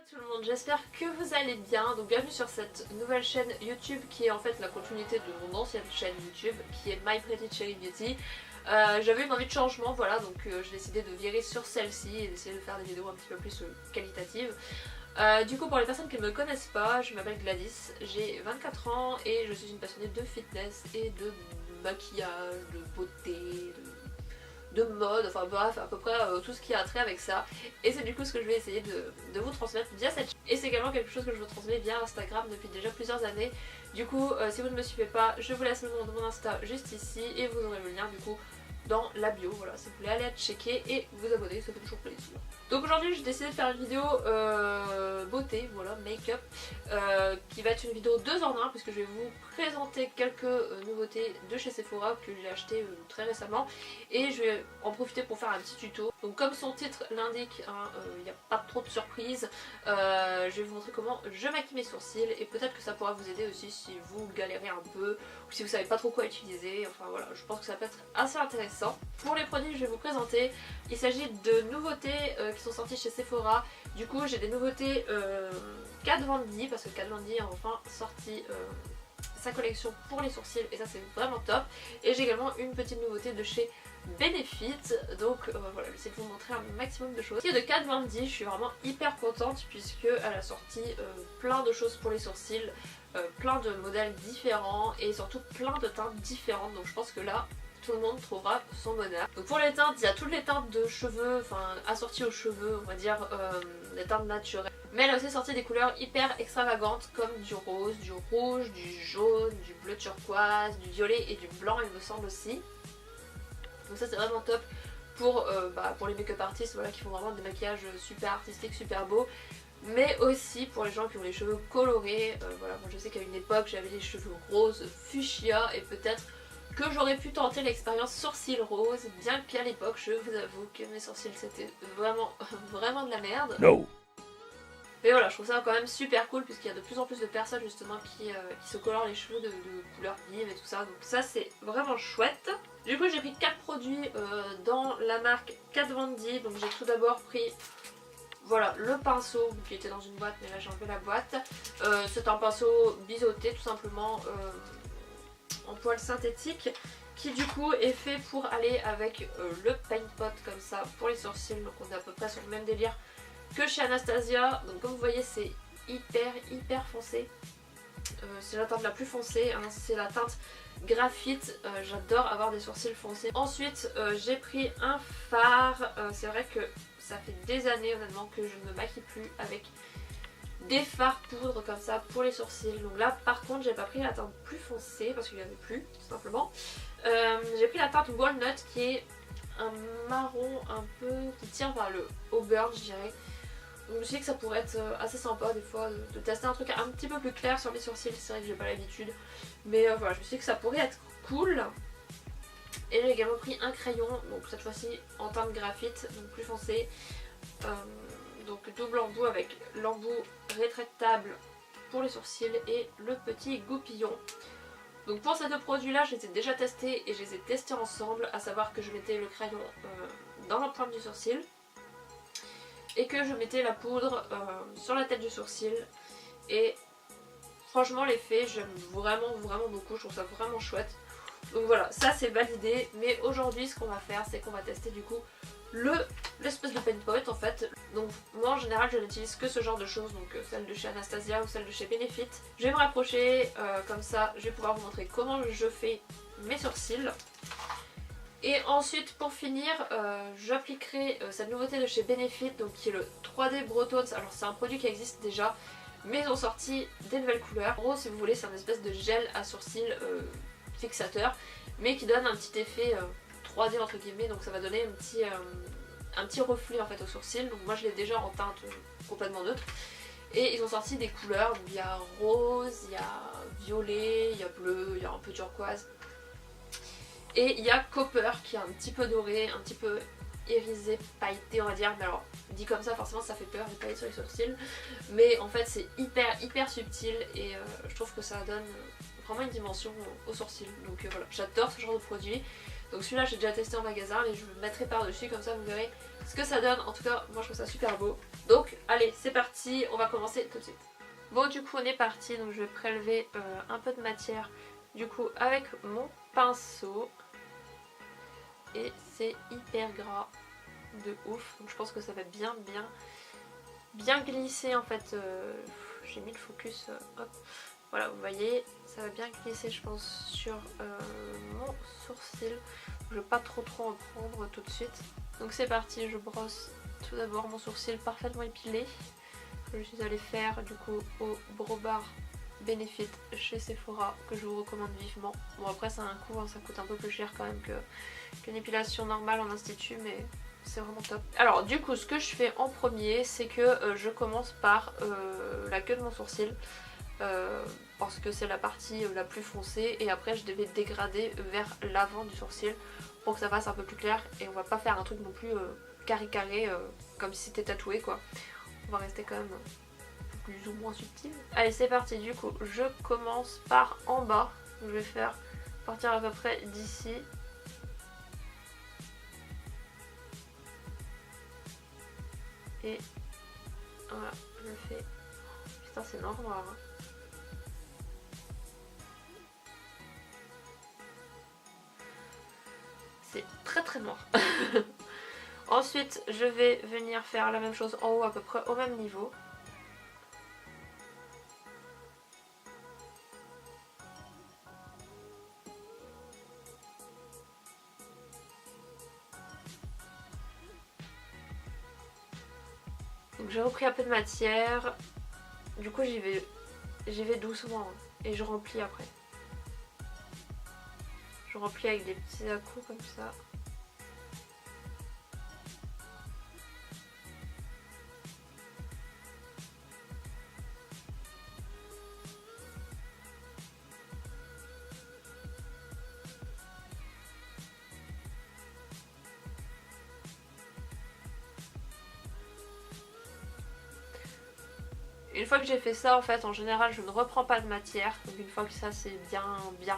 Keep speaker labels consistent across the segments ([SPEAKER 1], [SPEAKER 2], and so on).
[SPEAKER 1] Tout le monde, j'espère que vous allez bien. Donc bienvenue sur cette nouvelle chaîne YouTube qui est en fait la continuité de mon ancienne chaîne YouTube qui est My Pretty Cherry Beauty. J'avais une envie de changement, voilà, donc j'ai décidé de virer sur celle-ci et d'essayer de faire des vidéos un petit peu plus qualitatives. Du coup, pour les personnes qui ne me connaissent pas, je m'appelle Gladys, j'ai 24 ans et je suis une passionnée de fitness et de maquillage, de beauté, de mode, enfin bref, à peu près tout ce qui a trait avec ça. Et c'est du coup ce que je vais essayer de vous transmettre via cette chaîne. Et c'est également quelque chose que je vous transmets via Instagram depuis déjà plusieurs années. Du coup, si vous ne me suivez pas, je vous laisse le nom de mon Insta juste ici et vous aurez le lien du coup dans la bio, voilà, si vous voulez aller checker et vous abonner, ça fait toujours plaisir. Donc aujourd'hui j'ai décidé de faire une vidéo beauté, voilà, make-up, qui va être une vidéo 2 en 1 puisque je vais vous présenter quelques nouveautés de chez Sephora que j'ai acheté très récemment et je vais en profiter pour faire un petit tuto. Donc comme son titre l'indique, il n'y a pas trop de surprises, je vais vous montrer comment je maquille mes sourcils et peut-être que ça pourra vous aider aussi si vous galérez un peu ou si vous savez pas trop quoi utiliser, enfin voilà, je pense que ça peut être assez intéressant. Pour les produits que je vais vous présenter, il s'agit de nouveautés qui sont sorties chez Sephora. Du coup j'ai des nouveautés Kat Von D parce que Kat Von D a enfin sorti sa collection pour les sourcils et ça c'est vraiment top. Et j'ai également une petite nouveauté de chez Benefit, donc voilà, j'essaie de vous montrer un maximum de choses. Qui est de Kat Von D, je suis vraiment hyper contente puisqu'elle a sorti plein de choses pour les sourcils, plein de modèles différents et surtout plein de teintes différentes, donc je pense que là tout le monde trouvera son bonheur. Donc pour les teintes, il y a toutes les teintes de cheveux, enfin assorties aux cheveux, on va dire des teintes naturelles. Mais elle a aussi sorti des couleurs hyper extravagantes comme du rose, du rouge, du jaune, du bleu turquoise, du violet et du blanc il me semble aussi. Donc ça c'est vraiment top pour les make-up artistes, voilà, qui font vraiment des maquillages super artistiques, super beaux. Mais aussi pour les gens qui ont les cheveux colorés, voilà, moi je sais qu'à une époque j'avais les cheveux roses fuchsia et peut-être que j'aurais pu tenter l'expérience sourcils roses, bien qu'à l'époque je vous avoue que mes sourcils c'était vraiment de la merde.
[SPEAKER 2] No.
[SPEAKER 1] Mais voilà, je trouve ça quand même super cool puisqu'il y a de plus en plus de personnes justement qui se colorent les cheveux de couleurs vives et tout ça, donc ça c'est vraiment chouette. Du coup j'ai pris 4 produits dans la marque Kat Von D, donc j'ai tout d'abord pris voilà le pinceau qui était dans une boîte mais là j'ai enlevé la boîte. C'est un pinceau biseauté tout simplement en poil synthétique qui du coup est fait pour aller avec le paint pot comme ça pour les sourcils, donc on est à peu près sur le même délire que chez Anastasia. Donc comme vous voyez c'est hyper foncé, c'est la teinte la plus foncée, hein, c'est la teinte graphite, j'adore avoir des sourcils foncés. Ensuite j'ai pris un fard, c'est vrai que ça fait des années honnêtement que je ne me maquille plus avec des fards poudre comme ça pour les sourcils. Donc là par contre j'ai pas pris la teinte plus foncée parce qu'il n'y en avait plus tout simplement. J'ai pris la teinte Walnut qui est un marron un peu qui tire vers le auburn je dirais. Donc je me suis dit que ça pourrait être assez sympa des fois de tester un truc un petit peu plus clair sur les sourcils, c'est vrai que j'ai pas l'habitude. Mais voilà, je me suis dit que ça pourrait être cool. Et j'ai également pris un crayon, donc cette fois-ci en teinte graphite, donc plus foncé. Donc double embout avec l'embout rétractable pour les sourcils et le petit goupillon. Donc pour ces deux produits là je les ai déjà testés et je les ai testés ensemble, à savoir que je mettais le crayon dans la pointe du sourcil et que je mettais la poudre sur la tête du sourcil. Et franchement l'effet j'aime vraiment beaucoup, je trouve ça vraiment chouette. Donc voilà, ça c'est validé, mais aujourd'hui ce qu'on va faire c'est qu'on va tester du coup l'espèce de paint pot en fait. Donc moi en général je n'utilise que ce genre de choses, donc celle de chez Anastasia ou celle de chez Benefit. Je vais me rapprocher comme ça, je vais pouvoir vous montrer comment je fais mes sourcils. Et ensuite pour finir j'appliquerai cette nouveauté de chez Benefit, donc qui est le 3D Brow Tones. Alors c'est un produit qui existe déjà mais ils ont sorti des nouvelles couleurs. En gros si vous voulez c'est un espèce de gel à sourcils fixateur mais qui donne un petit effet 3D entre guillemets, donc ça va donner un petit reflet en fait au sourcil. Donc moi je l'ai déjà en teinte complètement neutre et ils ont sorti des couleurs, donc il y a rose, il y a violet, il y a bleu, il y a un peu turquoise et il y a copper qui est un petit peu doré, un petit peu irisé, pailleté on va dire. Mais alors dit comme ça forcément ça fait peur les paillettes sur les sourcils, mais en fait c'est hyper subtil et je trouve que ça donne vraiment une dimension aux sourcils. Donc voilà, j'adore ce genre de produit. Donc celui-là j'ai déjà testé en magasin et je le mettrai par dessus, comme ça vous verrez ce que ça donne. En tout cas moi je trouve ça super beau. Donc allez, c'est parti, on va commencer tout de suite. Bon, du coup on est parti, donc je vais prélever un peu de matière du coup avec mon pinceau. Et c'est hyper gras de ouf, donc je pense que ça va bien glisser en fait. J'ai mis le focus, hop, voilà, vous voyez, ça va bien glisser je pense sur mon sourcil. Je vais pas trop en prendre tout de suite. Donc c'est parti, je brosse tout d'abord mon sourcil parfaitement épilé. Je suis allée faire du coup au Brow Bar Benefit chez Sephora, que je vous recommande vivement. Bon après ça a un coût, hein, ça coûte un peu plus cher quand même qu'une épilation normale en institut, mais c'est vraiment top. Alors du coup ce que je fais en premier, c'est que je commence par la queue de mon sourcil. Parce que c'est la partie la plus foncée, et après je devais dégrader vers l'avant du sourcil pour que ça fasse un peu plus clair, et on va pas faire un truc non plus carré comme si c'était tatoué quoi. On va rester quand même plus ou moins subtil. Allez c'est parti, du coup je commence par en bas, je vais faire partir à peu près d'ici. Et voilà, je le fais. Putain c'est noir hein. C'est très noir. Ensuite je vais venir faire la même chose en haut à peu près au même niveau. Donc j'ai repris un peu de matière. Du coup j'y vais doucement hein, et je remplis après. Je remplis avec des petits à-coups comme ça. Une fois que j'ai fait ça, en fait, en général, je ne reprends pas de matière. Donc une fois que ça c'est bien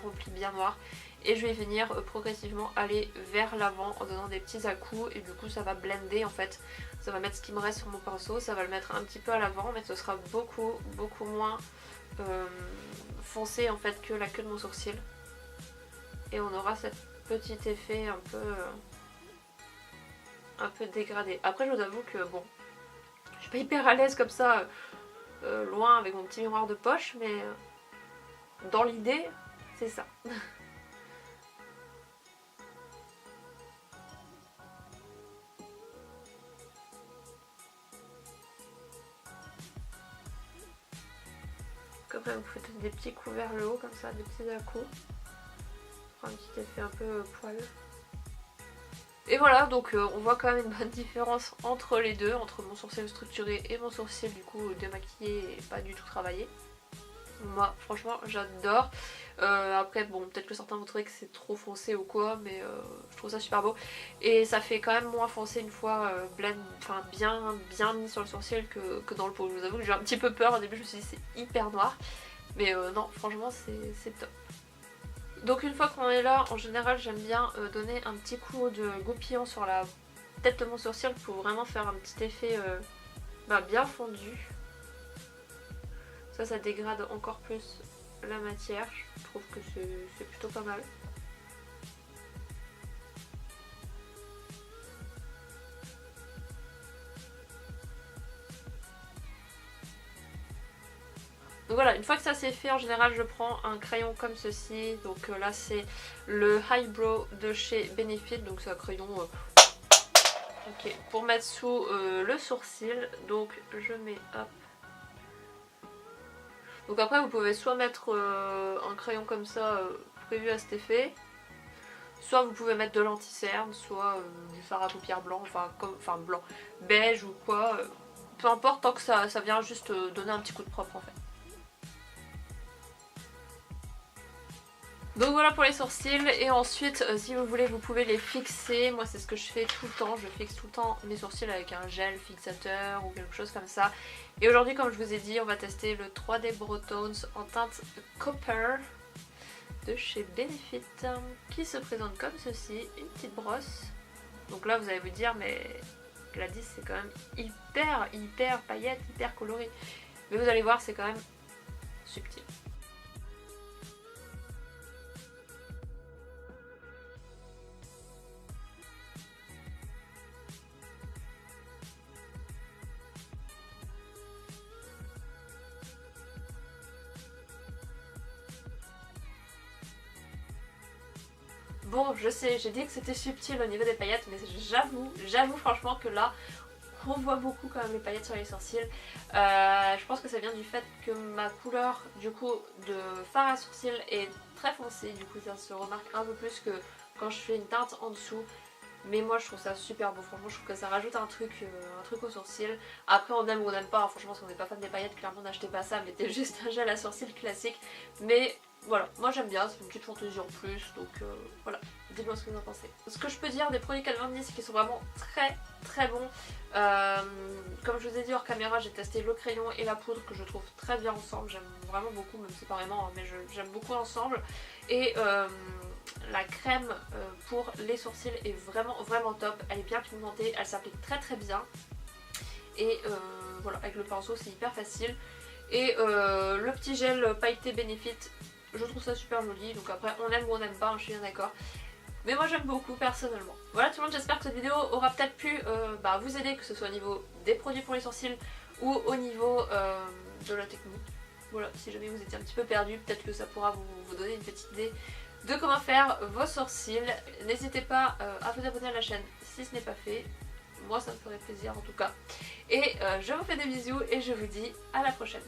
[SPEAKER 1] rempli, bien noir, et je vais venir progressivement aller vers l'avant en donnant des petits à-coups, et du coup ça va blender en fait. Ça va mettre ce qui me reste sur mon pinceau, ça va le mettre un petit peu à l'avant, mais ce sera beaucoup moins foncé en fait que la queue de mon sourcil. Et on aura cet petit effet un peu dégradé. Après je vous avoue que bon, je suis pas hyper à l'aise comme ça. Loin avec mon petit miroir de poche, mais dans l'idée c'est ça. Après vous faites des petits coups vers le haut comme ça, des petits à-coups, un petit effet un peu poil. Et voilà, donc on voit quand même une bonne différence entre les deux, entre mon sourcil structuré et mon sourcil du coup démaquillé et pas du tout travaillé. Moi franchement j'adore. Après bon, peut-être que certains vont trouver que c'est trop foncé ou quoi, mais je trouve ça super beau. Et ça fait quand même moins foncé une fois enfin bien mis sur le sourcil que dans le pot. Je vous avoue que j'ai un petit peu peur au début, je me suis dit c'est hyper noir. Mais non, franchement c'est top. Donc une fois qu'on est là, en général j'aime bien donner un petit coup de goupillon sur la tête de mon sourcil pour vraiment faire un petit effet bien fondu. Ça dégrade encore plus la matière, je trouve que c'est plutôt pas mal. Donc voilà, une fois que ça c'est fait, en général je prends un crayon comme ceci. Donc là c'est le Highbrow de chez Benefit, donc c'est un crayon pour mettre sous le sourcil. Donc je mets hop. Donc après vous pouvez soit mettre un crayon comme ça prévu à cet effet, soit vous pouvez mettre de l'anti-cerne, soit du fard à paupières blanc, enfin blanc, beige ou quoi, peu importe tant que ça vient juste donner un petit coup de propre en fait. Donc voilà pour les sourcils, et ensuite si vous voulez vous pouvez les fixer. Moi c'est ce que je fais tout le temps, je fixe tout le temps mes sourcils avec un gel fixateur ou quelque chose comme ça. Et aujourd'hui comme je vous ai dit on va tester le 3D Brow Tones en teinte Copper de chez Benefit, qui se présente comme ceci, une petite brosse. Donc là vous allez vous dire mais que la 10 c'est quand même hyper paillette, hyper coloré. Mais vous allez voir, c'est quand même subtil. Bon, je sais, j'ai dit que c'était subtil au niveau des paillettes, mais j'avoue franchement que là, on voit beaucoup quand même les paillettes sur les sourcils. Je pense que ça vient du fait que ma couleur du coup de fard à sourcils est très foncée, du coup ça se remarque un peu plus que quand je fais une teinte en dessous. Mais moi je trouve ça super beau, franchement je trouve que ça rajoute un truc aux sourcils. Après on aime ou on n'aime pas, franchement si on n'est pas fan des paillettes, clairement n'achetez pas ça, mettez juste un gel à sourcils classique. Mais voilà, moi j'aime bien, c'est une petite fantaisie en plus, donc voilà, dites-moi ce que vous en pensez. Ce que je peux dire des produits Calvin Klein, c'est qu'ils sont vraiment très bons. Comme je vous ai dit hors caméra, j'ai testé le crayon et la poudre que je trouve très bien ensemble, j'aime vraiment beaucoup, même séparément, hein, mais j'aime beaucoup ensemble. Et la crème pour les sourcils est vraiment top, elle est bien pigmentée, elle s'applique très bien. Et voilà, avec le pinceau c'est hyper facile. Et le petit gel pailleté Benefit, je trouve ça super joli, donc après on aime ou on n'aime pas, hein, je suis bien d'accord. Mais moi j'aime beaucoup personnellement. Voilà tout le monde, j'espère que cette vidéo aura peut-être pu vous aider, que ce soit au niveau des produits pour les sourcils ou au niveau de la technique. Voilà, si jamais vous étiez un petit peu perdu, peut-être que ça pourra vous donner une petite idée de comment faire vos sourcils. N'hésitez pas à vous abonner à la chaîne si ce n'est pas fait. Moi ça me ferait plaisir en tout cas. Et je vous fais des bisous et je vous dis à la prochaine.